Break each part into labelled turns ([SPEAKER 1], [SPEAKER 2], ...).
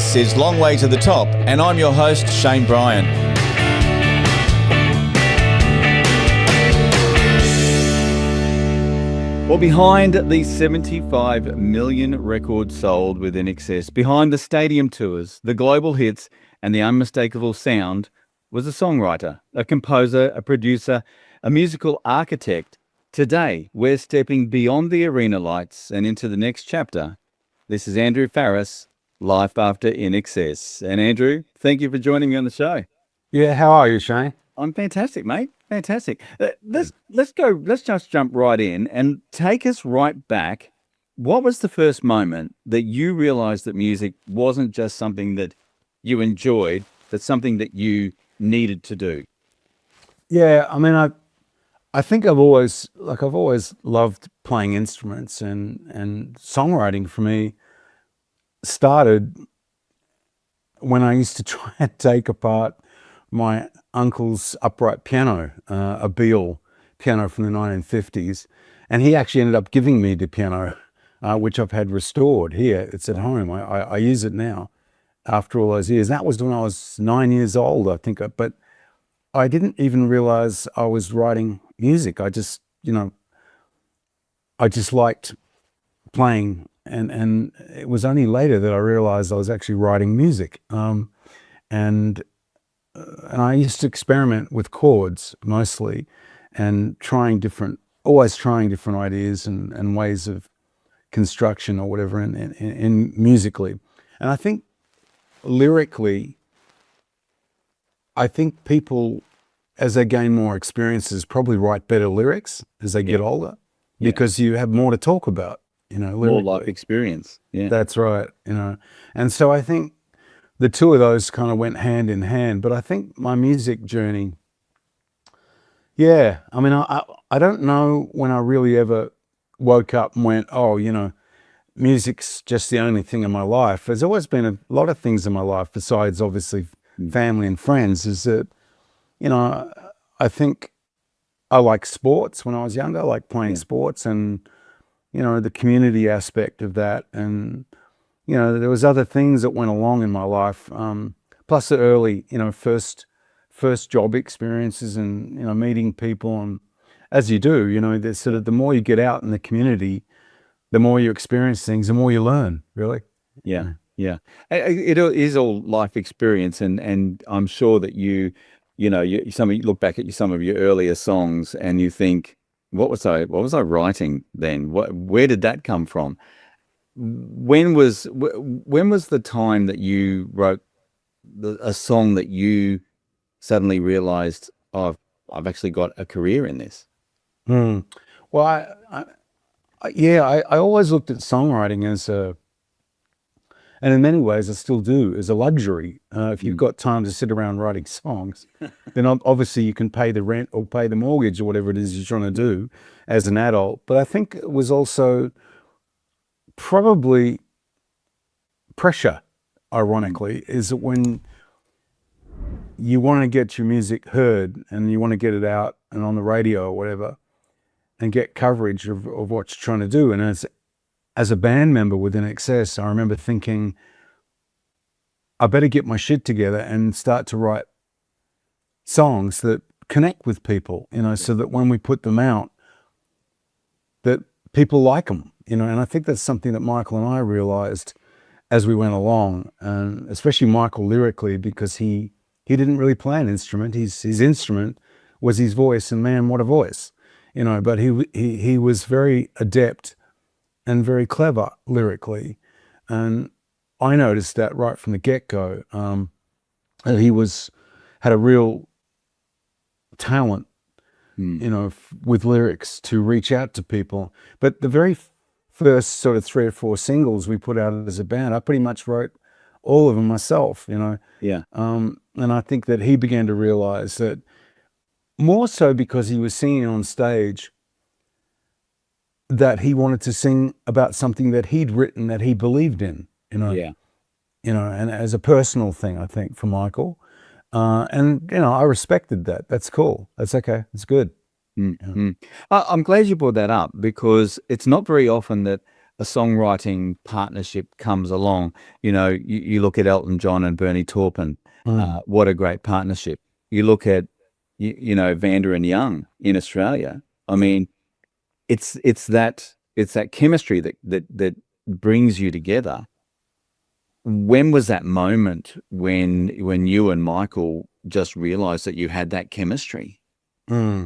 [SPEAKER 1] This is Long Way to the Top, and I'm your host, Shane Bryan. Well, behind the 75 million records sold with INXS, behind the stadium tours, the global hits, and the unmistakable sound, was a songwriter, a composer, a producer, a musical architect. Today, we're stepping beyond the arena lights and into the next chapter. This is Andrew Farriss, Life After INXS. And Andrew, thank you for joining me on the show.
[SPEAKER 2] Yeah, how are you, Shane?
[SPEAKER 1] I'm fantastic, mate. Fantastic. Let's just jump right in and take us right back. What was the first moment that you realized that music wasn't just something that you enjoyed, but something that you needed to do?
[SPEAKER 2] Yeah, I mean, I think I've always loved playing instruments, and songwriting for me started when I used to try and take apart my uncle's upright piano, a Beal piano from the 1950s, and he actually ended up giving me the piano, which I've had restored here. It's at home. I use it now after all those years. That was when I was 9 years old, I think, but I didn't even realize I was writing music. I just liked playing, and it was only later that I realized I was actually writing music. And I used to experiment with chords mostly, and always trying different ideas and ways of construction or whatever in musically. And I think lyrically, people, as they gain more experiences, probably write better lyrics as they get older, because you have more to talk about, lyrically.
[SPEAKER 1] More life experience. Yeah,
[SPEAKER 2] that's right. And so I think the two of those kind of went hand in hand. But I think my music journey, I mean, I don't know when I really ever woke up and went, music's just the only thing in my life. There's always been a lot of things in my life besides obviously family and friends. Is that, I think I like sports when I was younger, I like playing sports, and, the community aspect of that. And, there was other things that went along in my life, plus the early, first job experiences and, meeting people. And as you do, there's sort of, the more you get out in the community, the more you experience things, the more you learn, really.
[SPEAKER 1] Yeah. It is all life experience, and I'm sure that you look back at some of your earlier songs and you think, what was I writing then? Where did that come from? When was the time that you wrote a song that you suddenly realized, oh, I've actually got a career in this?
[SPEAKER 2] Well, I always looked at songwriting and in many ways I still do, as a luxury. If you've got time to sit around writing songs, then obviously you can pay the rent or pay the mortgage or whatever it is you're trying to do as an adult. But I think it was also probably pressure, ironically, is that when you want to get your music heard and you want to get it out and on the radio or whatever and get coverage of what you're trying to do. And as a band member with INXS, I remember thinking, I better get my shit together and start to write songs that connect with people, so that when we put them out, that people like them, and I think that's something that Michael and I realized as we went along, and especially Michael lyrically, because he didn't really play an instrument. His instrument was his voice, and man, what a voice, but he was very adept and very clever lyrically. And I noticed that right from the get-go, that he had a real talent, with lyrics to reach out to people. But the very first sort of 3 or 4 singles we put out as a band, I pretty much wrote all of them myself,
[SPEAKER 1] Yeah.
[SPEAKER 2] And I think that he began to realize that, more so because he was singing on stage, that he wanted to sing about something that he'd written that he believed in,
[SPEAKER 1] Yeah.
[SPEAKER 2] And as a personal thing, I think, for Michael. And, I respected that. That's cool. That's okay. It's good.
[SPEAKER 1] I'm glad you brought that up, because it's not very often that a songwriting partnership comes along. You look at Elton John and Bernie Taupin. What a great partnership. You look at, Vanda and Young in Australia. I mean, it's that chemistry that brings you together. When was that moment when you and Michael just realized that you had that chemistry?
[SPEAKER 2] I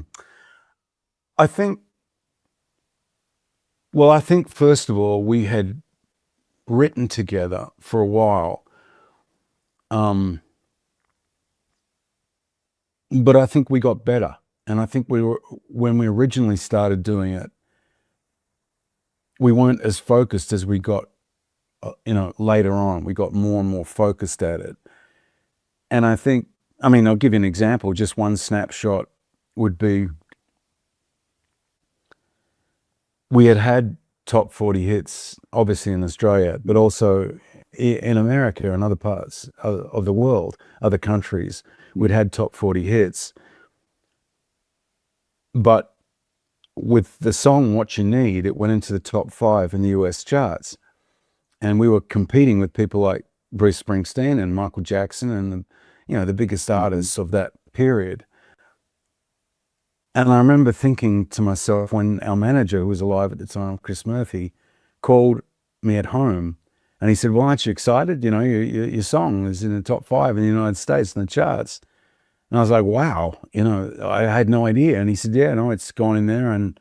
[SPEAKER 2] think first of all, we had written together for a while. But I think we got better. And I think when we originally started doing it, we weren't as focused as we got, later on. We got more and more focused at it. And I think, I'll give you an example. Just one snapshot would be, we had top 40 hits, obviously in Australia, but also in America and other parts of the world, other countries. We'd had top 40 hits. But with the song What You Need, it went into the top 5 in the US charts. And we were competing with people like Bruce Springsteen and Michael Jackson and, the biggest artists of that period. And I remember thinking to myself, when our manager, who was alive at the time, Chris Murphy, called me at home, and he said, well, aren't you excited? Your song is in the top 5 in the United States in the charts. And I was like, wow, I had no idea. And he said, yeah, no, it's gone in there, and,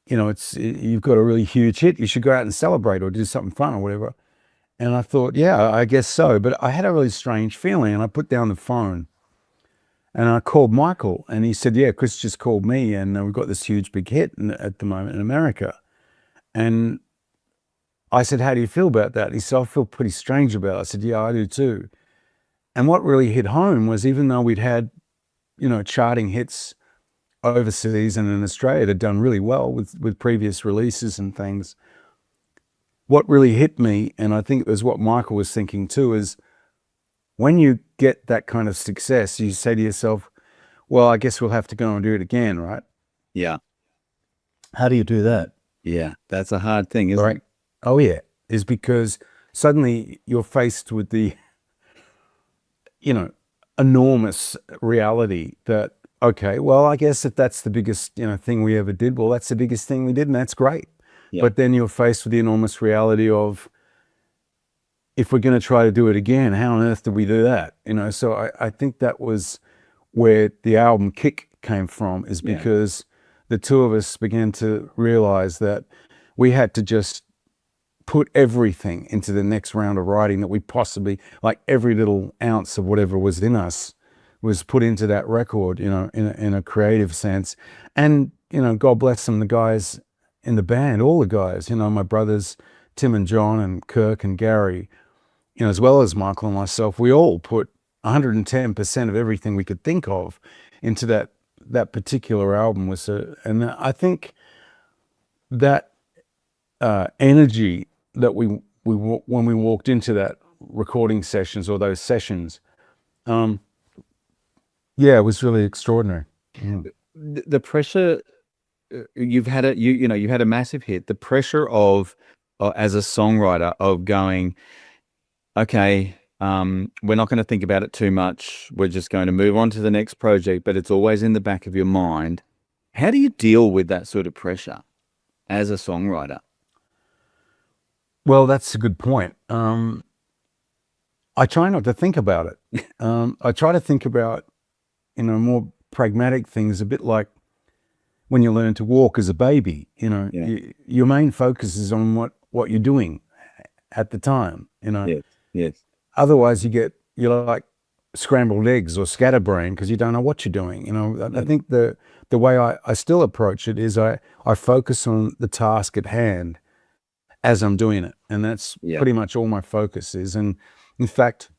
[SPEAKER 2] you've got a really huge hit. You should go out and celebrate or do something fun or whatever. And I thought, yeah, I guess so. But I had a really strange feeling, and I put down the phone. And I called Michael, and he said, yeah, Chris just called me, and we've got this huge big hit at the moment in America. And I said, how do you feel about that? He said, I feel pretty strange about it. I said, yeah, I do too. And what really hit home was, even though we'd had, charting hits overseas and in Australia, it had done really well with previous releases and things. What really hit me, and I think it was what Michael was thinking too, is when you get that kind of success, you say to yourself, well, I guess we'll have to go and do it again, right?
[SPEAKER 1] Yeah.
[SPEAKER 2] How do you do that?
[SPEAKER 1] Yeah, that's a hard thing, isn't it?
[SPEAKER 2] Oh, yeah. Is because suddenly you're faced with the, enormous reality that, okay, well, I guess if that's the biggest, thing we ever did, well, that's the biggest thing we did, and that's great. Yeah. But then you're faced with the enormous reality of, if we're going to try to do it again, how on earth do we do that? So I think that was where the album Kick came from, is because the two of us began to realize that we had to just put everything into the next round of writing that we possibly, like every little ounce of whatever was in us was put into that record, in a creative sense. And, God bless them, the guys in the band, all the guys, my brothers, Tim and John and Kirk and Gary, as well as Michael and myself, we all put 110% of everything we could think of into that particular album. And I think that energy that we when we walked into that recording sessions or those sessions, it was really extraordinary.
[SPEAKER 1] The pressure, you've had you've had a massive hit. The pressure of as a songwriter of going, okay, we're not going to think about it too much. We're just going to move on to the next project, but it's always in the back of your mind. How do you deal with that sort of pressure as a songwriter?
[SPEAKER 2] Well, that's a good point. I try not to think about it. I try to think about, more pragmatic things, a bit like when you learn to walk as a baby. Your main focus is on what you're doing at the time.
[SPEAKER 1] Yes.
[SPEAKER 2] Otherwise, you're like scrambled eggs or scatterbrain because you don't know what you're doing. I think the way I still approach it is I focus on the task at hand as I'm doing it, and that's pretty much all my focus is. And in fact,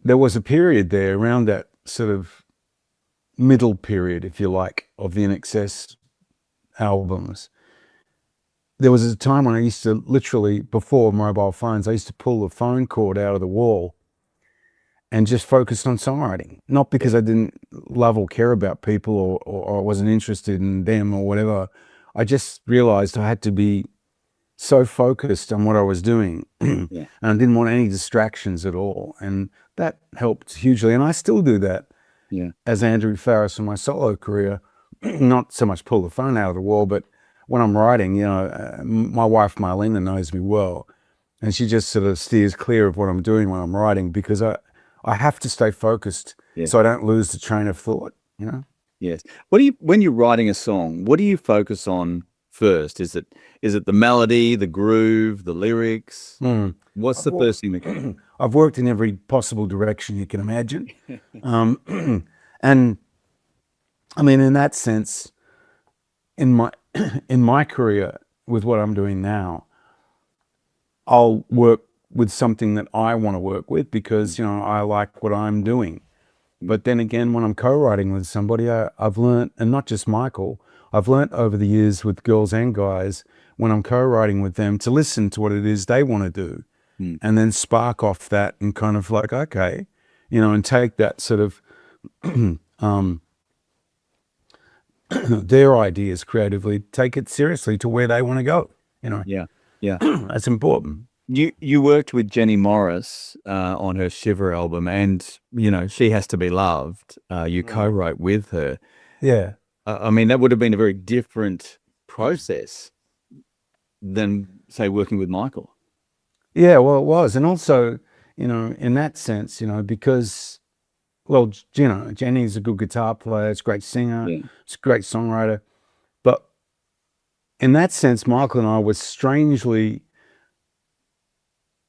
[SPEAKER 2] there was a period there around that sort of middle period, if you like, of the INXS albums. There was a time when I used to literally, before mobile phones, I used to pull the phone cord out of the wall and just focus on songwriting. Not because I didn't love or care about people or I wasn't interested in them or whatever. I just realized I had to be so focused on what I was doing, and
[SPEAKER 1] Yeah.
[SPEAKER 2] I didn't want any distractions at all, and that helped hugely. And I still do that
[SPEAKER 1] Yeah.
[SPEAKER 2] as Andrew Farriss in my solo career. Not so much pull the phone out of the wall, but when I'm writing, my wife Marlena knows me well, and she just sort of steers clear of what I'm doing when I'm writing, because I have to stay focused
[SPEAKER 1] Yeah.
[SPEAKER 2] so I don't lose the train of thought.
[SPEAKER 1] Yes. When you're writing a song, what do you focus on first? Is it the melody, the groove, the lyrics? What's the first thing that comes?
[SPEAKER 2] I've worked in every possible direction you can imagine. And I mean, in that sense, in my career with what I'm doing now, I'll work with something that I want to work with because, I like what I'm doing. But then again, when I'm co-writing with somebody, I've learned, and not just Michael, I've learned over the years with girls and guys, when I'm co-writing with them, to listen to what it is they want to do, and then spark off that and kind of like, okay, and take that sort of their ideas creatively, take it seriously to where they want to go.
[SPEAKER 1] Yeah. Yeah.
[SPEAKER 2] That's important.
[SPEAKER 1] You worked with Jenny Morris on her Shiver album, and She Has to Be Loved. You co-wrote with her.
[SPEAKER 2] Yeah.
[SPEAKER 1] I mean, that would have been a very different process than, say, working with Michael.
[SPEAKER 2] Yeah, well, it was. And also, in that sense, because, well, Jenny's a good guitar player, it's a great singer, it's a great songwriter. But in that sense, Michael and I were a strange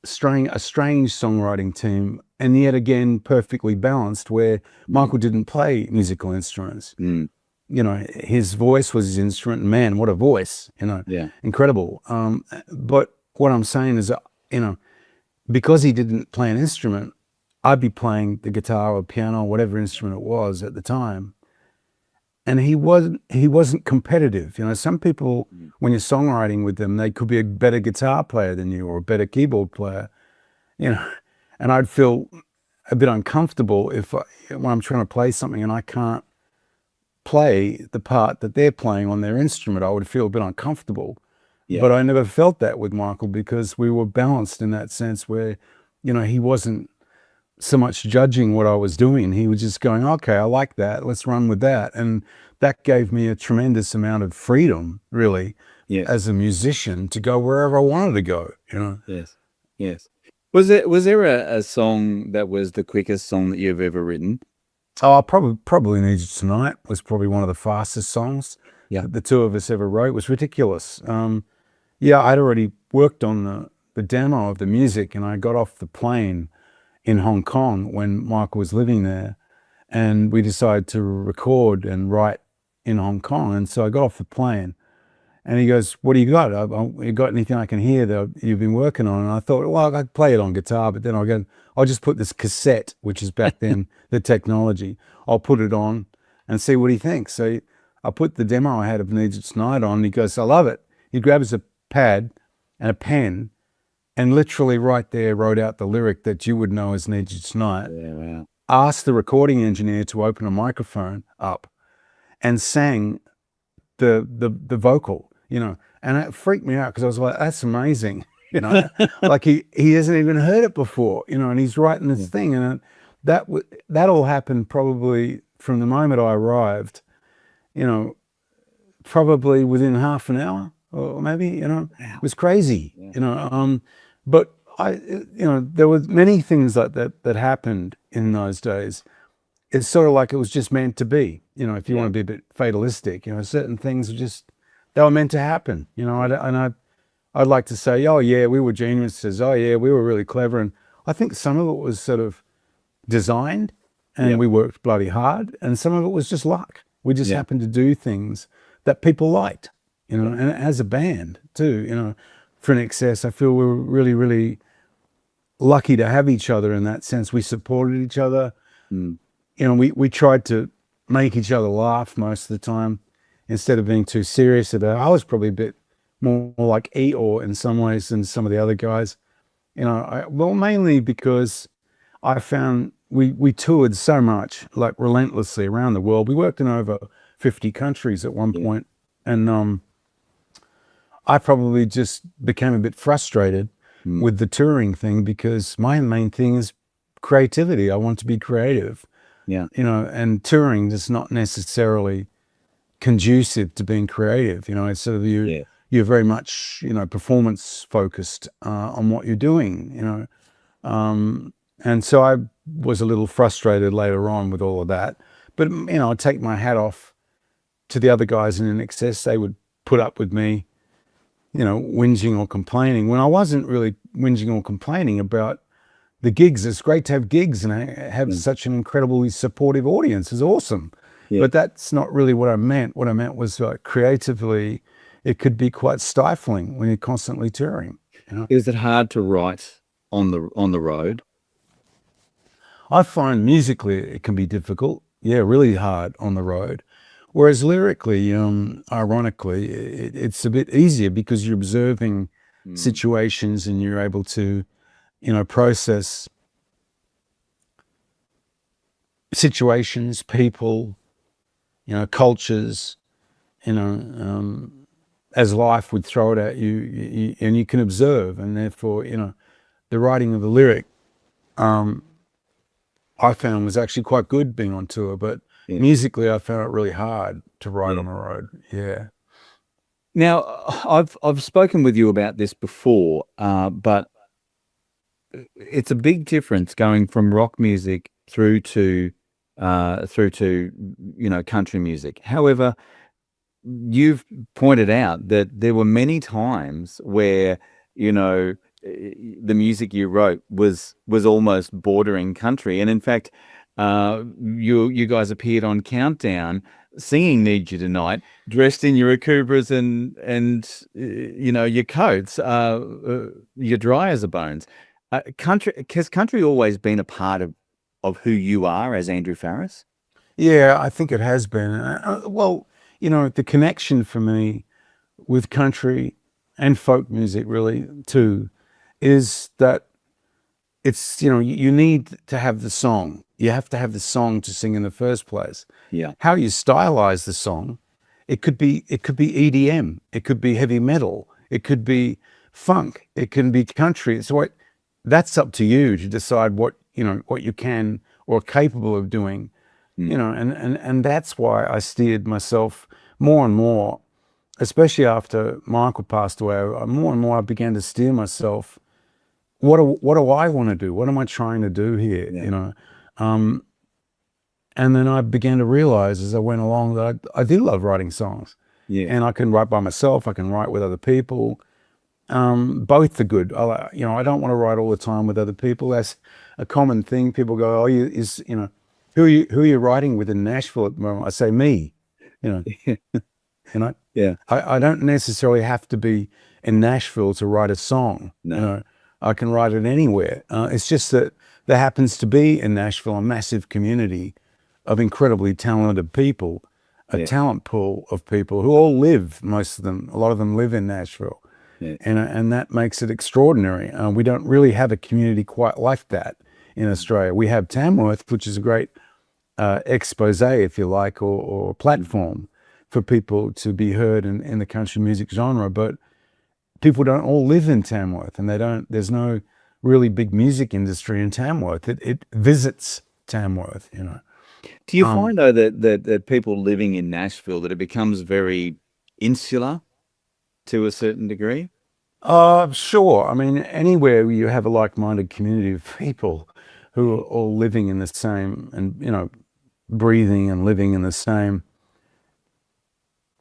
[SPEAKER 2] songwriting team, and yet again, perfectly balanced, where Michael didn't play musical instruments. His voice was his instrument, and man, what a voice, incredible. But what I'm saying is, because he didn't play an instrument, I'd be playing the guitar or piano or whatever instrument it was at the time. And he wasn't competitive. Some people, when you're songwriting with them, they could be a better guitar player than you or a better keyboard player, and I'd feel a bit uncomfortable when I'm trying to play something and I can't play the part that they're playing on their instrument. I would feel a bit uncomfortable.
[SPEAKER 1] Yeah.
[SPEAKER 2] But I never felt that with Michael, because we were balanced in that sense where, he wasn't so much judging what I was doing. He was just going, okay, I like that, let's run with that. And that gave me a tremendous amount of freedom, really, as a musician, to go wherever I wanted to go,
[SPEAKER 1] Yes. Was there a song that was the quickest song that you've ever written?
[SPEAKER 2] Oh, probably Need You Tonight was probably one of the fastest songs that the two of us ever wrote. It was ridiculous. I'd already worked on the demo of the music, and I got off the plane in Hong Kong when Michael was living there, and we decided to record and write in Hong Kong. And so I got off the plane, and he goes, "What do you got? You got anything I can hear that you've been working on?" And I thought, well, I'd play it on guitar, but then I'll just put this cassette, which is back then the technology, I'll put it on and see what he thinks. So I put the demo I had of Need You Tonight on, and he goes, "I love it." He grabs a pad and a pen, and literally right there wrote out the lyric that you would know as Need You Tonight.
[SPEAKER 1] Yeah, wow.
[SPEAKER 2] Asked the recording engineer to open a microphone up and sang the vocal, and it freaked me out because I was like, that's amazing. Like he hasn't even heard it before, and he's writing this thing. And that all happened probably from the moment I arrived, probably within half an hour or maybe, it was crazy, but there were many things like that happened in those days. It's sort of like it was just meant to be, if you want to be a bit fatalistic, certain things they were meant to happen, I'd like to say, oh yeah, we were geniuses. Oh yeah, we were really clever. And I think some of it was sort of designed, and we worked bloody hard. And some of it was just luck. We just happened to do things that people liked, and as a band too, for INXS, I feel we were really, really lucky to have each other in that sense. We supported each other. We tried to make each other laugh most of the time instead of being too serious about it. I was probably a bit more like Eeyore in some ways than some of the other guys. Mainly because I found we toured so much, like relentlessly around the world. We worked in over 50 countries at one point. And I probably just became a bit frustrated
[SPEAKER 1] Mm.
[SPEAKER 2] with the touring thing, because my main thing is creativity. I want to be creative,
[SPEAKER 1] Yeah.
[SPEAKER 2] and touring is not necessarily conducive to being creative. It's sort of
[SPEAKER 1] Yeah.
[SPEAKER 2] you're very much, performance focused on what you're doing, and so I was a little frustrated later on with all of that. But, I take my hat off to the other guys in INXS. They would put up with me, whinging or complaining when I wasn't really whinging or complaining about the gigs. It's great to have gigs and have such an incredibly supportive audience. It's awesome.
[SPEAKER 1] Yeah.
[SPEAKER 2] But that's not really what I meant. What I meant was, creatively, it could be quite stifling when you're constantly touring.
[SPEAKER 1] Is it hard to write on the road?
[SPEAKER 2] I find musically it can be difficult. Yeah, really hard on the road. Whereas lyrically, ironically, it's a bit easier because you're observing situations and you're able to, process situations, people, cultures, as life would throw it at you, and you can observe. And therefore, the writing of the lyric, I found was actually quite good being on tour, but musically I found it really hard to write on the road. Yeah.
[SPEAKER 1] Now, I've spoken with you about this before, but it's a big difference going from rock music through to country music. However, you've pointed out that there were many times where the music you wrote was almost bordering country, and in fact, you guys appeared on Countdown singing "Need You Tonight," dressed in your Akubras and your coats, your dry as a bones. Has country always been a part of who you are as Andrew Farriss?
[SPEAKER 2] Yeah, I think it has been. Well, the connection for me with country and folk music really too is that it's, you need to have the song. You have to have the song to sing in the first place.
[SPEAKER 1] Yeah.
[SPEAKER 2] How you stylize the song, it could be EDM, it could be heavy metal, it could be funk, it can be country. So that's up to you to decide what you can or are capable of doing. And that's why I steered myself more and more, especially after my uncle passed away. More and more I began to steer myself. What do I want to do? What am I trying to do here?
[SPEAKER 1] Yeah.
[SPEAKER 2] And then I began to realize as I went along that I do love writing songs.
[SPEAKER 1] Yeah.
[SPEAKER 2] And I can write by myself. I can write with other people. Both are good. I don't want to write all the time with other people. That's a common thing. People go, "Oh, who are you writing with in Nashville at the moment?" I say, "Me."
[SPEAKER 1] Yeah.
[SPEAKER 2] I don't necessarily have to be in Nashville to write a song.
[SPEAKER 1] No.
[SPEAKER 2] I can write it anywhere. It's just that there happens to be in Nashville a massive community of incredibly talented people, a talent pool of people who all live, most of them, a lot of them live in Nashville.
[SPEAKER 1] Yeah.
[SPEAKER 2] And that makes it extraordinary. We don't really have a community quite like that in Australia. We have Tamworth, which is a great expose, if you like, or platform for people to be heard in the country music genre. But people don't all live in Tamworth, and there's no really big music industry in Tamworth. It visits Tamworth,
[SPEAKER 1] Do you find though that people living in Nashville, that it becomes very insular to a certain degree?
[SPEAKER 2] Sure. I mean, anywhere where you have a like-minded community of people who are all living in the same and, breathing and living in the same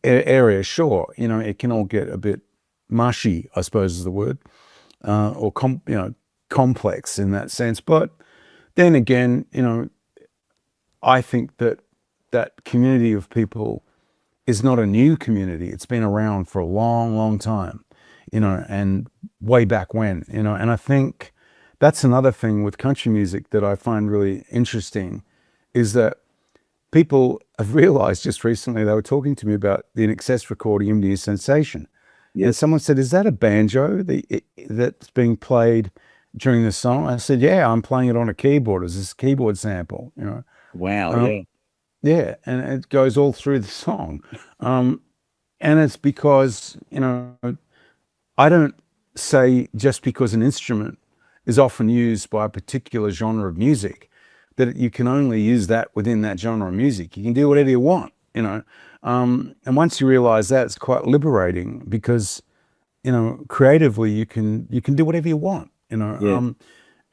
[SPEAKER 2] area, sure. It can all get a bit mushy, I suppose is the word, or complex in that sense. But then again, I think that community of people is not a new community. It's been around for a long, long time, and way back when, and I think that's another thing with country music that I find really interesting, is that people have realized just recently, they were talking to me about the INXS recording, Mending Sensation.
[SPEAKER 1] Yes.
[SPEAKER 2] And someone said, "Is that a banjo that's being played during the song?" I said, "Yeah, I'm playing it on a keyboard as this keyboard sample,
[SPEAKER 1] Wow. Yeah.
[SPEAKER 2] Yeah, and it goes all through the song. And it's because, I don't say just because an instrument is often used by a particular genre of music that you can only use that within that genre of music. You can do whatever you want, you know. And once you realize that, it's quite liberating because, you know, creatively you can do whatever you want, you know.
[SPEAKER 1] Yeah.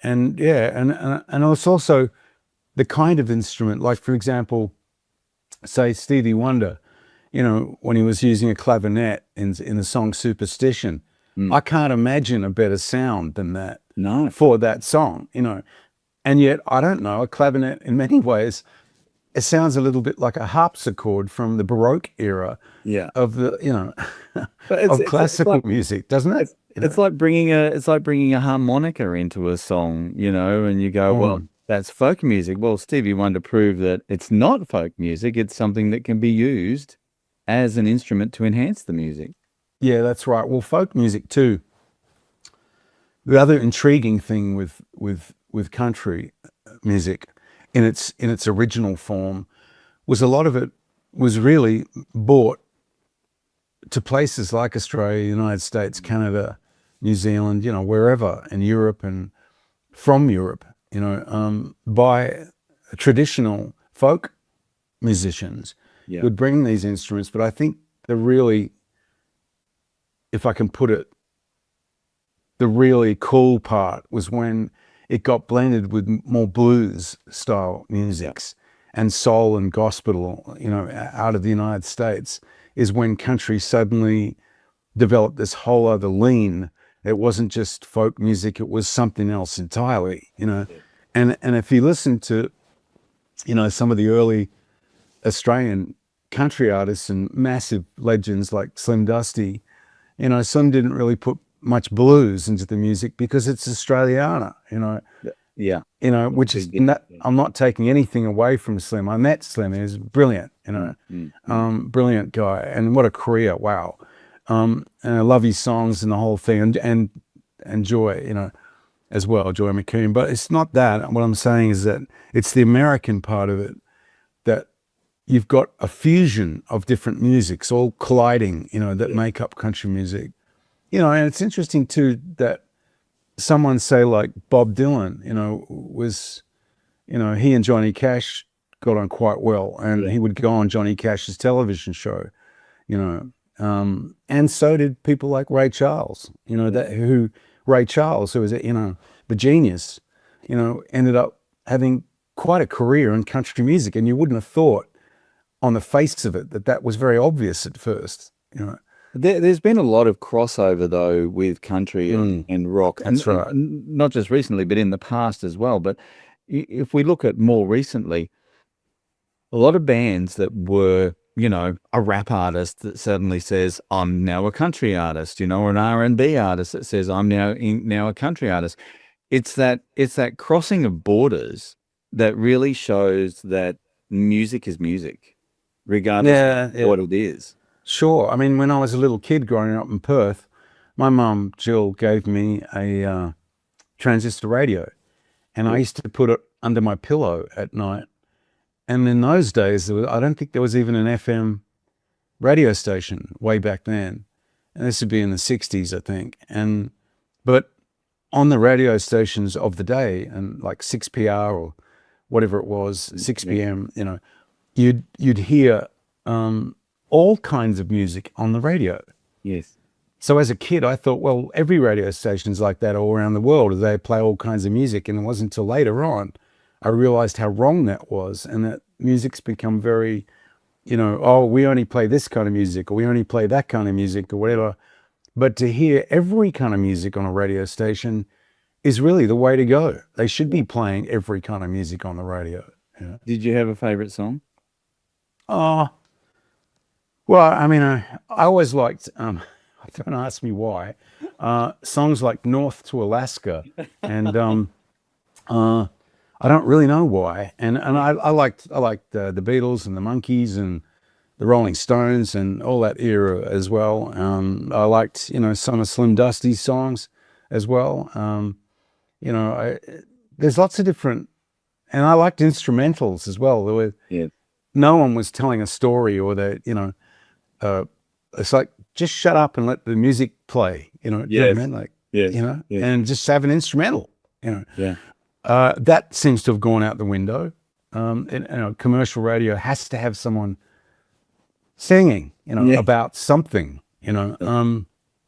[SPEAKER 2] And yeah, and it's also the kind of instrument, like for example, say Stevie Wonder, you know, when he was using a clavinet in the song Superstition, I can't imagine a better sound than that
[SPEAKER 1] No.
[SPEAKER 2] for that song, you know. And yet, I don't know, a clavinet in many ways, it sounds a little bit like a harpsichord from the Baroque era
[SPEAKER 1] Yeah.
[SPEAKER 2] of the, you know,
[SPEAKER 1] But
[SPEAKER 2] of classical
[SPEAKER 1] like,
[SPEAKER 2] music, doesn't it?
[SPEAKER 1] it's like bringing a harmonica into a song, you know, and you go, well, that's folk music. Well, Stevie Wonder proved that it's not folk music. It's something that can be used as an instrument to enhance the music.
[SPEAKER 2] Yeah, that's right. Well, folk music too. The other intriguing thing with country music in its original form was a lot of it was really brought to places like Australia, United States, Canada, New Zealand, you know, wherever in Europe and from Europe, you know, by traditional folk musicians
[SPEAKER 1] Yeah.
[SPEAKER 2] would bring these instruments. But I think the really, if I can put it, the really cool part was when it got blended with more blues style musics and soul and gospel, you know, out of the United States, is when country suddenly developed this whole other lean. It wasn't just folk music, it was something else entirely, you know. And if you listen to, you know, some of the early Australian country artists and massive legends like Slim Dusty, you know, some didn't really put much blues into the music because it's Australiana, you know.
[SPEAKER 1] Yeah.
[SPEAKER 2] You know, which is not, I'm not taking anything away from Slim. I met Slim, he was brilliant, you know, brilliant guy, and what a career, wow. And I love his songs and the whole thing, and Joy, you know, as well, Joy McKean. But it's not that. What I'm saying is that it's the American part of it, that you've got a fusion of different musics all colliding, you know, that make up country music. You know, and it's interesting too that someone say like Bob Dylan, you know, was, you know, he and Johnny Cash got on quite well, and he would go on Johnny Cash's television show, you know, and so did people like Ray Charles, you know, Ray Charles, who was, you know, the genius, you know, ended up having quite a career in country music, and you wouldn't have thought on the face of it that was very obvious at first, you know.
[SPEAKER 1] There's been a lot of crossover though with country and rock.
[SPEAKER 2] That's right.
[SPEAKER 1] Not just recently, but in the past as well. But if we look at more recently, a lot of bands that were, you know, a rap artist that suddenly says, I'm now a country artist, you know, or an R&B artist that says, I'm now a country artist. It's that crossing of borders that really shows that music is music, regardless of what it is.
[SPEAKER 2] Sure. I mean, when I was a little kid growing up in Perth, my mum, Jill, gave me a transistor radio, and I used to put it under my pillow at night. And in those days, I don't think there was even an FM radio station way back then. And this would be in the 60s, I think. But on the radio stations of the day, and like 6PR or whatever it was, 6 p.m., you know, you'd hear all kinds of music on the radio.
[SPEAKER 1] Yes.
[SPEAKER 2] So as a kid, I thought, well, every radio station's like that all around the world. They play all kinds of music. And it wasn't until later on I realized how wrong that was, and that music's become very, you know, oh, we only play this kind of music, or we only play that kind of music, or whatever. But to hear every kind of music on a radio station is really the way to go. They should be playing every kind of music on the radio. You know?
[SPEAKER 1] Did you have a favorite song?
[SPEAKER 2] Oh, well, I mean, I always liked, don't ask me why, songs like North to Alaska, and I don't really know why. And I liked the Beatles and the Monkees and the Rolling Stones and all that era as well. I liked, you know, some of Slim Dusty's songs as well. You know, there's lots of different, and I liked instrumentals as well. There were, no one was telling a story, or that, you know, it's like, just shut up and let the music play, you know what I
[SPEAKER 1] Yes.
[SPEAKER 2] mean? Like,
[SPEAKER 1] Yes.
[SPEAKER 2] you know,
[SPEAKER 1] Yes.
[SPEAKER 2] and just have an instrumental, you know.
[SPEAKER 1] Yeah.
[SPEAKER 2] That seems to have gone out the window. And, you know, commercial radio has to have someone singing, you know,
[SPEAKER 1] Yeah.
[SPEAKER 2] about something, you know.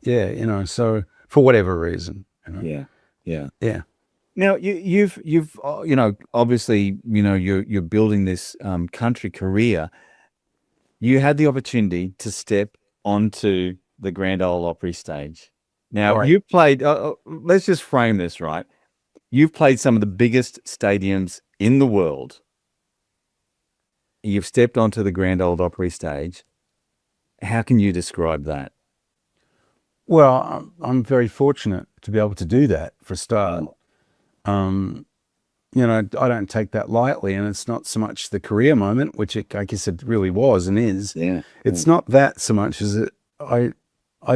[SPEAKER 2] Yeah, you know, so for whatever reason, you know.
[SPEAKER 1] Yeah. Yeah.
[SPEAKER 2] Yeah.
[SPEAKER 1] Now you've you know, obviously, you know, you're building this country career. You had the opportunity to step onto the Grand Ole Opry stage. Now
[SPEAKER 2] Right.
[SPEAKER 1] you played. Let's just frame this right. You've played some of the biggest stadiums in the world. You've stepped onto the Grand Ole Opry stage. How can you describe that?
[SPEAKER 2] Well, I'm very fortunate to be able to do that for a start. You know, I don't take that lightly, and it's not so much the career moment, which I guess it really was and is.
[SPEAKER 1] Yeah.
[SPEAKER 2] It's not that so much as I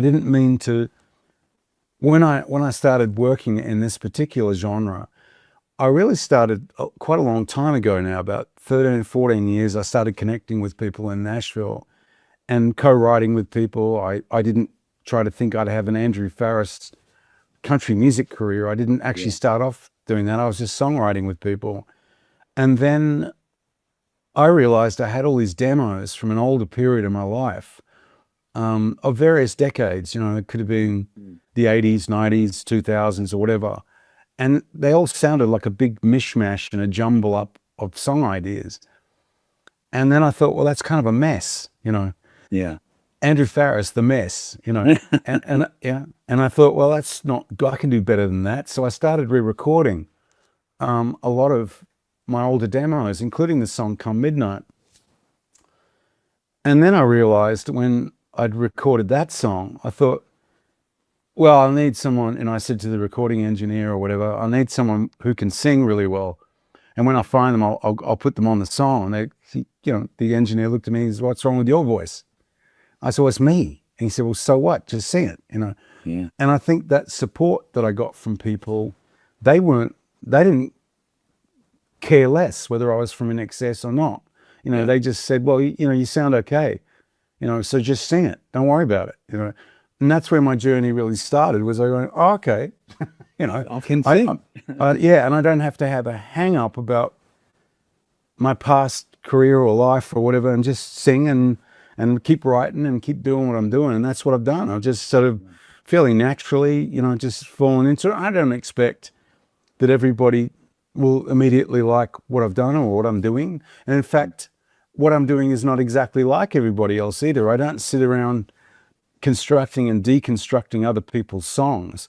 [SPEAKER 2] didn't mean to. When I started working in this particular genre, I really started quite a long time ago now, about 13, 14 years. I started connecting with people in Nashville and co-writing with people. I didn't try to think I'd have an Andrew Farriss country music career. I didn't actually start off doing that. I was just songwriting with people. And then I realized I had all these demos from an older period of my life, of various decades. You know, it could have been the 80s, 90s, 2000s, or whatever. And they all sounded like a big mishmash and a jumble up of song ideas. And then I thought, well, that's kind of a mess, you know.
[SPEAKER 1] Yeah.
[SPEAKER 2] Andrew Farriss, the mess, you know, and I thought, well, that's not, I can do better than that. So I started re-recording a lot of my older demos, including the song "Come Midnight." And then I realized when I'd recorded that song, I thought, well, I'll need someone, and I said to the recording engineer or whatever, I need someone who can sing really well. And when I find them, I'll put them on the song. And you know, the engineer looked at me and said, "What's wrong with your voice?" I said, "Well, it's me." And he said, "Well, so what? Just sing it," you know.
[SPEAKER 1] Yeah.
[SPEAKER 2] And I think that support that I got from people, they didn't care less whether I was from INXS or not. You know, they just said, "Well, you know, you sound okay, you know, so just sing it. Don't worry about it," you know. And that's where my journey really started, was I going, "Oh, okay," you know,
[SPEAKER 1] I can sing.
[SPEAKER 2] yeah, and I don't have to have a hang up about my past career or life or whatever, and just sing and keep writing and keep doing what I'm doing. And that's what I've done. I've just sort of fairly naturally, you know, just fallen into it. I don't expect that everybody will immediately like what I've done or what I'm doing. And in fact, what I'm doing is not exactly like everybody else either. I don't sit around constructing and deconstructing other people's songs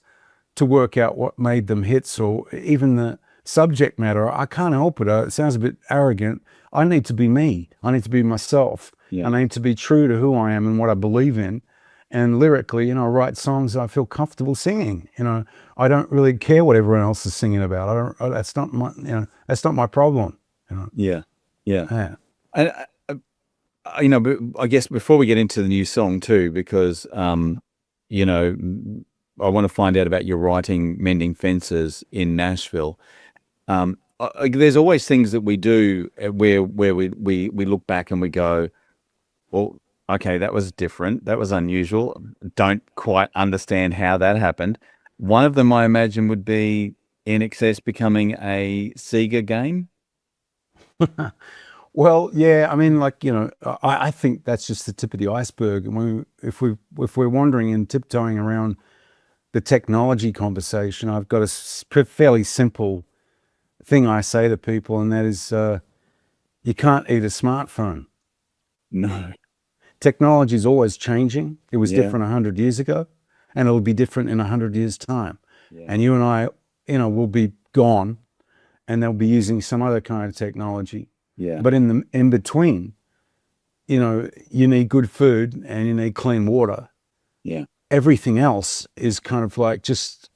[SPEAKER 2] to work out what made them hits or even the subject matter. I can't help it. It sounds a bit arrogant. I need to be me. I need to be myself.
[SPEAKER 1] Yeah.
[SPEAKER 2] And I need to be true to who I am and what I believe in. And lyrically, you know, I write songs that I feel comfortable singing. You know, I don't really care what everyone else is singing about. That's not my, you know, that's not my problem. You know?
[SPEAKER 1] Yeah. Yeah.
[SPEAKER 2] Yeah.
[SPEAKER 1] And you know, but I guess before we get into the new song too, because you know, I want to find out about your writing "Mending Fences" in Nashville. There's always things that we do where we look back and we go, well, okay, that was different, that was unusual. Don't quite understand how that happened. One of them, I imagine, would be INXS becoming a Sega game.
[SPEAKER 2] Well, yeah, I mean, like, you know, I think that's just the tip of the iceberg. And if we're wandering and tiptoeing around the technology conversation, I've got a fairly simple thing I say to people, and that is, you can't eat a smartphone.
[SPEAKER 1] No.
[SPEAKER 2] Technology is always changing. It was
[SPEAKER 1] Yeah.
[SPEAKER 2] different 100 years ago, and it'll be different in 100 years' time.
[SPEAKER 1] Yeah.
[SPEAKER 2] And you and I, you know, will be gone, and they'll be using some other kind of technology.
[SPEAKER 1] Yeah.
[SPEAKER 2] But in between, you know, you need good food and you need clean water.
[SPEAKER 1] Yeah.
[SPEAKER 2] Everything else is kind of like just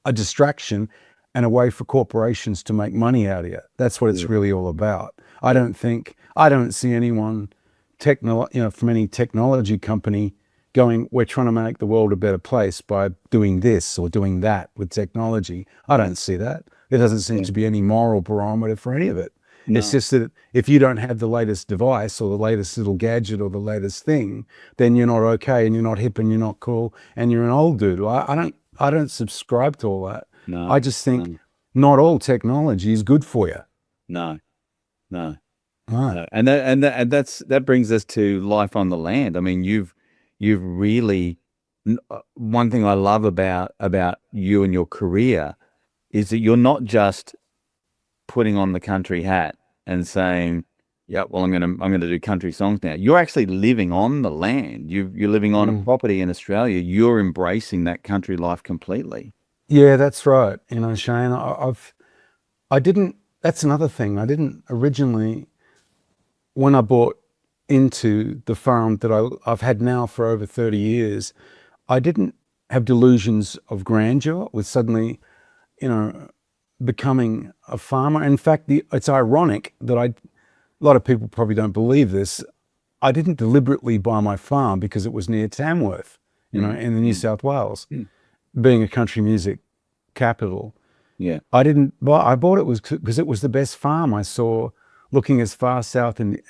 [SPEAKER 2] a distraction and a way for corporations to make money out of you. That's what it's really all about. I don't see anyone from any technology company going, "We're trying to make the world a better place by doing this or doing that with technology." I don't see that. There doesn't seem to be any moral barometer for any of it. It's just that if you don't have the latest device or the latest little gadget or the latest thing, then you're not okay and you're not hip and you're not cool and you're an old dude. I don't subscribe to all that.
[SPEAKER 1] No,
[SPEAKER 2] I just think
[SPEAKER 1] no,
[SPEAKER 2] not all technology is good for you.
[SPEAKER 1] no, no.
[SPEAKER 2] Right.
[SPEAKER 1] And that brings us to life on the land. I mean, you've really one thing I love about you and your career is that you're not just putting on the country hat and saying, "Yeah, well, I'm gonna do country songs now." You're actually living on the land. You're living on a property in Australia. You're embracing that country life completely.
[SPEAKER 2] Yeah, that's right. You know, Shane, I didn't, that's another thing. I didn't originally, when I bought into the farm that I've had now for over 30 years, I didn't have delusions of grandeur with suddenly, you know, becoming a farmer. In fact, it's ironic that a lot of people probably don't believe this. I didn't deliberately buy my farm because it was near Tamworth, you know, in the New South Wales, being a country music capital.
[SPEAKER 1] Yeah.
[SPEAKER 2] I bought it because it was the best farm I saw, looking as far south in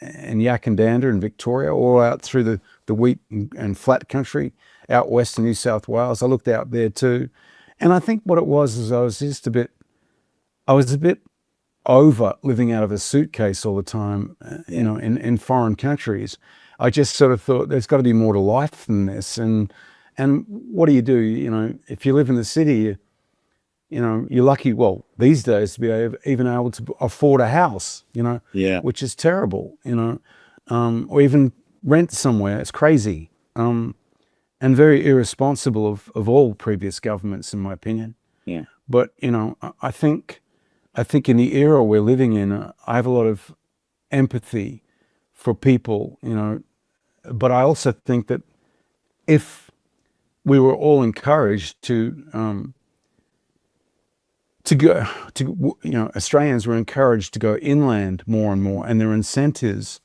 [SPEAKER 2] Yackandandah and Victoria, all out through the wheat and flat country out west in New South Wales. I looked out there too. And I think what it was is I was a bit over living out of a suitcase all the time, you know, in foreign countries. I just sort of thought there's got to be more to life than this. And what do? You know, if you live in the city, you know, you're lucky, well, these days to be even able to afford a house, you know, which is terrible, you know, or even rent somewhere. It's crazy. And very irresponsible of all previous governments, in my opinion.
[SPEAKER 1] Yeah.
[SPEAKER 2] But, you know, I think in the era we're living in, I have a lot of empathy for people, you know, but I also think that if we were all encouraged to go, you know, Australians were encouraged to go inland more and more, and there are incentives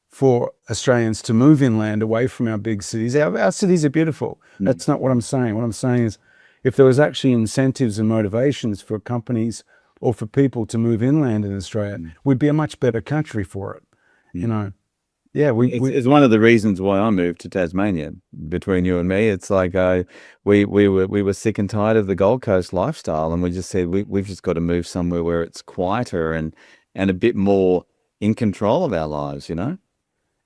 [SPEAKER 2] for Australians to move inland away from our big cities. Our cities are beautiful. That's not what I'm saying. What I'm saying is if there was actually incentives and motivations for companies or for people to move inland in Australia, we'd be a much better country for it. You know, yeah.
[SPEAKER 1] It's one of the reasons why I moved to Tasmania. Between you and me, it's like we were sick and tired of the Gold Coast lifestyle, and we just said we've just got to move somewhere where it's quieter and a bit more in control of our lives. You know.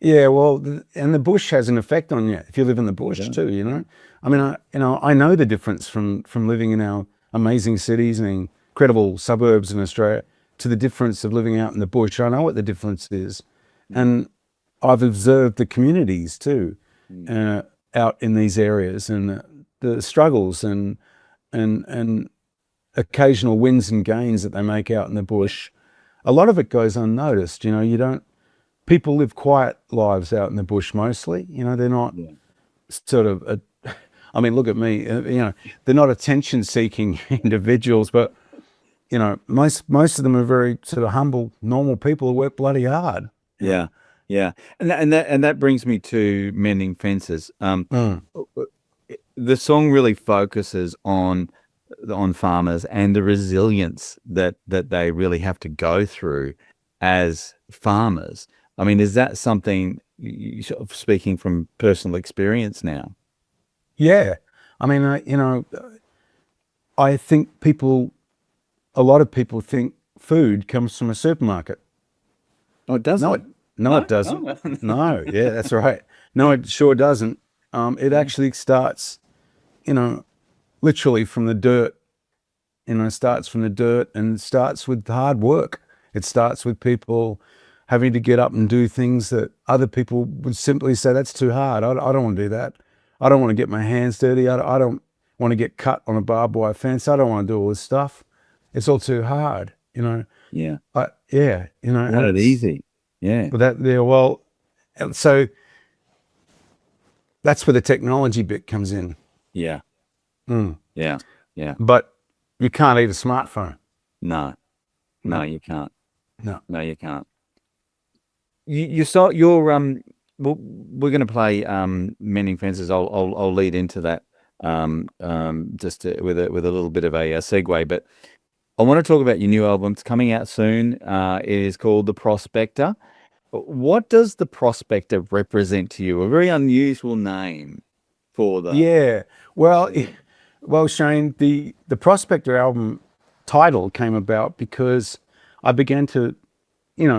[SPEAKER 2] Yeah, well, and the bush has an effect on you if you live in the bush too, you know. I mean, I know the difference from living in our amazing cities and incredible suburbs in Australia to the difference of living out in the bush. I know what the difference is, and I've observed the communities too, out in these areas and the struggles and occasional wins and gains that they make out in the bush. A lot of it goes unnoticed, you know. People live quiet lives out in the bush mostly. You know, they're not sort of, I mean, look at me, you know, they're not attention-seeking individuals, but, you know, most of them are very sort of humble, normal people who work bloody hard.
[SPEAKER 1] Yeah, yeah. And that brings me to Mending Fences. The song really focuses on farmers and the resilience that they really have to go through as farmers. I mean, is that something you sort of speaking from personal experience now?
[SPEAKER 2] Yeah. I mean, you know, I think a lot of people think food comes from a supermarket.
[SPEAKER 1] Oh, it doesn't?
[SPEAKER 2] No, it doesn't. No, yeah, that's right. No, it sure doesn't. It actually starts, you know, literally from the dirt. You know, starts from the dirt and starts with hard work. It starts with people having to get up and do things that other people would simply say, that's too hard. I don't want to do that. I don't want to get my hands dirty. I don't want to get cut on a barbed wire fence. I don't want to do all this stuff. It's all too hard, you know?
[SPEAKER 1] Yeah.
[SPEAKER 2] Yeah, you know.
[SPEAKER 1] Not easy. Yeah.
[SPEAKER 2] But well, so that's where the technology bit comes in.
[SPEAKER 1] Yeah. Yeah. Yeah.
[SPEAKER 2] But you can't eat a smartphone.
[SPEAKER 1] No, you can't. No, you can't. You saw your well, we're going to play Mending Fences. I'll lead into that just with a little bit of a segue. But I want to talk about your new album. It's coming out soon. It is called The Prospector. What does The Prospector represent to you? A very unusual name for the.
[SPEAKER 2] Yeah. Well, well, Shane, the Prospector album title came about because I began to,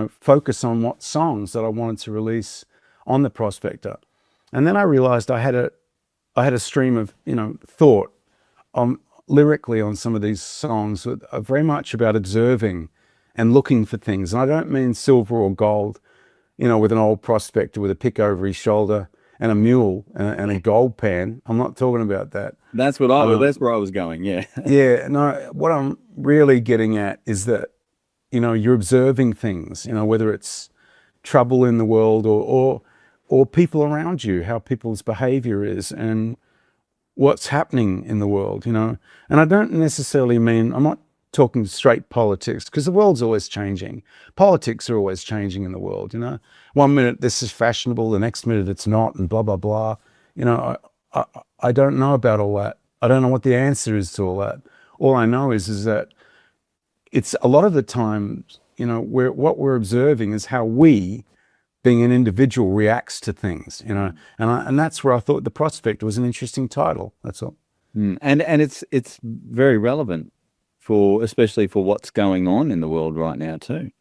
[SPEAKER 2] focus on what songs that I wanted to release on the Prospector, and then I realized I had a stream of thought on lyrically on some of these songs that are very much about observing and looking for things, and I don't mean silver or gold, with an old prospector with a pick over his shoulder and a mule and a gold pan. I'm not talking about that.
[SPEAKER 1] That's where I was going. Yeah.
[SPEAKER 2] Yeah, no, what I'm really getting at is that, you're observing things, whether it's trouble in the world or people around you, how people's behavior is and what's happening in the world, And I don't necessarily mean, I'm not talking straight politics, because the world's always changing. Politics are always changing in the world, 1 minute this is fashionable, the next minute it's not, and blah, blah, blah. I don't know about all that. I don't know what the answer is to all that. All I know is that it's a lot of the times, what we're observing is how we, being an individual, reacts to things, and that's where I thought The Prospector was an interesting title. That's all.
[SPEAKER 1] And it's very relevant especially for what's going on in the world right now too.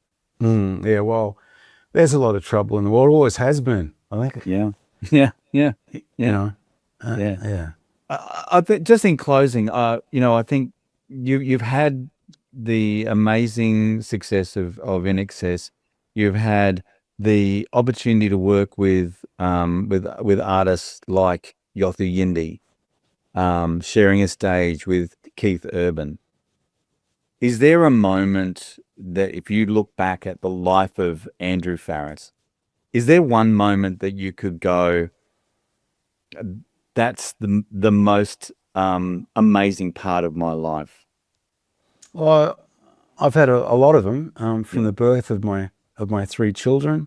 [SPEAKER 2] Yeah, well, there's a lot of trouble in the world. Always has been, I think.
[SPEAKER 1] Yeah.
[SPEAKER 2] Yeah.
[SPEAKER 1] I think just in closing, I think you've had the amazing success of INXS. You've had the opportunity to work with artists like Yothu Yindi, sharing a stage with Keith Urban. Is there a moment that, if you look back at the life of Andrew Farriss, is there one moment that you could go, that's the most amazing part of my life?
[SPEAKER 2] Well, I've had a lot of them, from the birth of my 3 children,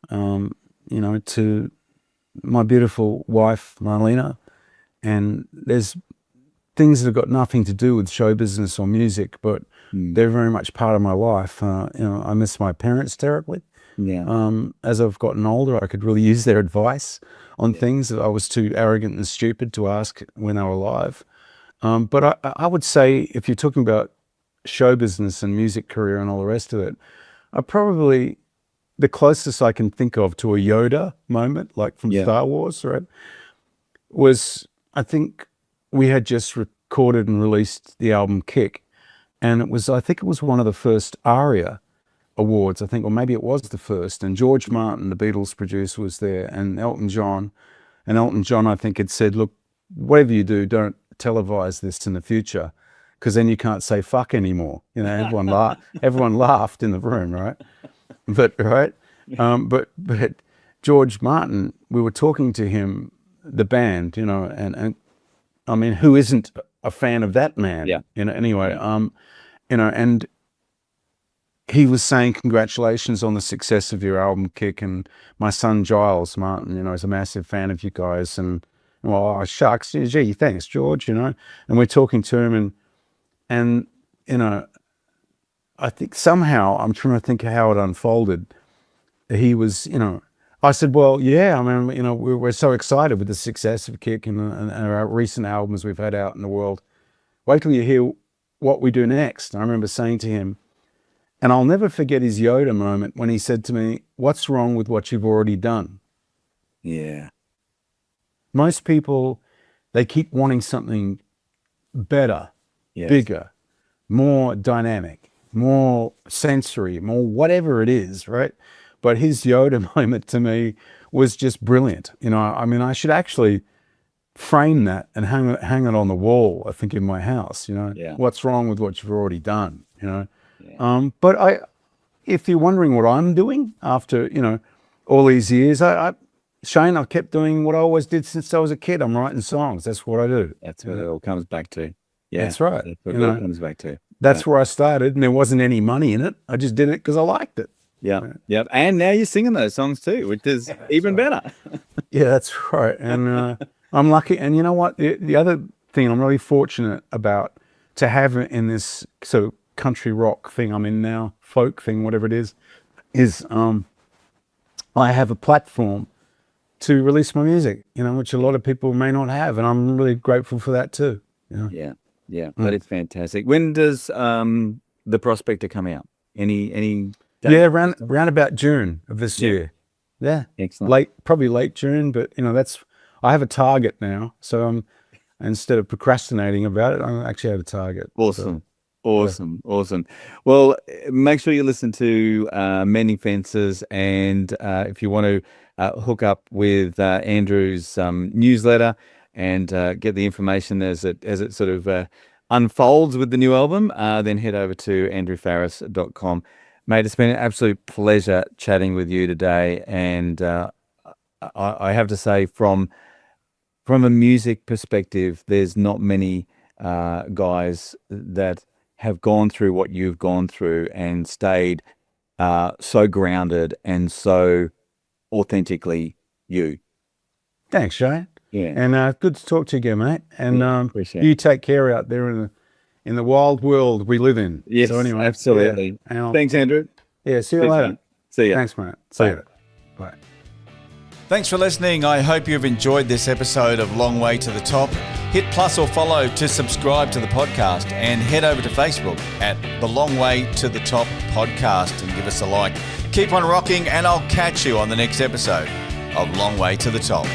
[SPEAKER 2] to my beautiful wife Marlena, and there's things that have got nothing to do with show business or music, but they're very much part of my life. I miss my parents terribly.
[SPEAKER 1] Yeah.
[SPEAKER 2] As I've gotten older, I could really use their advice on things that I was too arrogant and stupid to ask when they were alive. But I would say, if you're talking about show business and music career and all the rest of it, probably the closest I can think of to a Yoda moment, like from Star Wars, right, was, I think we had just recorded and released the album Kick, and I think it was one of the first ARIA Awards, I think, or maybe it was the first, and George Martin, the Beatles producer, was there, and Elton John, I think, had said, look, whatever you do, don't televise this in the future, because then you can't say fuck anymore. Everyone laughed in the room, right? But George Martin, we were talking to him, the band, and I mean, who isn't a fan of that man?
[SPEAKER 1] Yeah.
[SPEAKER 2] Anyway, and he was saying, congratulations on the success of your album Kick, and my son Giles Martin, is a massive fan of you guys, and well, oh, shucks, gee, thanks, George, and we're talking to him, and I think somehow, I'm trying to think of how it unfolded. He was, I said, well, yeah, I mean, we're so excited with the success of Kick and our recent albums we've had out in the world. Wait till you hear what we do next. And I remember saying to him, and I'll never forget his Yoda moment when he said to me, what's wrong with what you've already done?
[SPEAKER 1] Yeah.
[SPEAKER 2] Most people, they keep wanting something better, bigger, more dynamic, more sensory, more whatever it is, right? But his Yoda moment to me was just brilliant. I mean, I should actually frame that and hang it on the wall, I think, in my house, What's wrong with what you've already done, But if you're wondering what I'm doing after, all these years, Shane, I've kept doing what I always did since I was a kid. I'm writing songs. That's what I do.
[SPEAKER 1] That's what it all comes back to. Yeah.
[SPEAKER 2] That's right.
[SPEAKER 1] That's what it all comes back to.
[SPEAKER 2] That's where I started, and there wasn't any money in it. I just did it because I liked it.
[SPEAKER 1] Yeah. Yep. And now you're singing those songs too, which is even better.
[SPEAKER 2] Yeah, that's right. And I'm lucky. And you know what? The other thing I'm really fortunate about to have in this, so country rock thing I'm in now, folk thing, whatever it is I have a platform to release my music, which a lot of people may not have, and I'm really grateful for that too.
[SPEAKER 1] Yeah, that is fantastic. When does the Prospector come out? Any date?
[SPEAKER 2] Yeah, around about June of this year. Yeah,
[SPEAKER 1] Excellent.
[SPEAKER 2] Probably late June, but I have a target now, so instead of procrastinating about it, I actually have a target.
[SPEAKER 1] Awesome. Awesome. Well, make sure you listen to Mending Fences, and if you want to hook up with Andrew's newsletter and get the information as it sort of unfolds with the new album, then head over to andrewfarriss.com. Mate, it's been an absolute pleasure chatting with you today, and I have to say, from a music perspective, there's not many guys that have gone through what you've gone through and stayed so grounded and so authentically you.
[SPEAKER 2] Thanks, Shane.
[SPEAKER 1] Yeah.
[SPEAKER 2] And good to talk to you again, mate. And
[SPEAKER 1] appreciate
[SPEAKER 2] you take care out there in the wild world we live in.
[SPEAKER 1] Yes,
[SPEAKER 2] so anyway,
[SPEAKER 1] absolutely.
[SPEAKER 2] Yeah.
[SPEAKER 1] Thanks, Andrew.
[SPEAKER 2] Yeah, see you later.
[SPEAKER 1] See ya.
[SPEAKER 2] Thanks, mate. See you. Bye.
[SPEAKER 3] Thanks for listening. I hope you've enjoyed this episode of Long Way to the Top. Hit plus or follow to subscribe to the podcast, and head over to Facebook at the Long Way to the Top podcast and give us a like. Keep on rocking, and I'll catch you on the next episode of Long Way to the Top.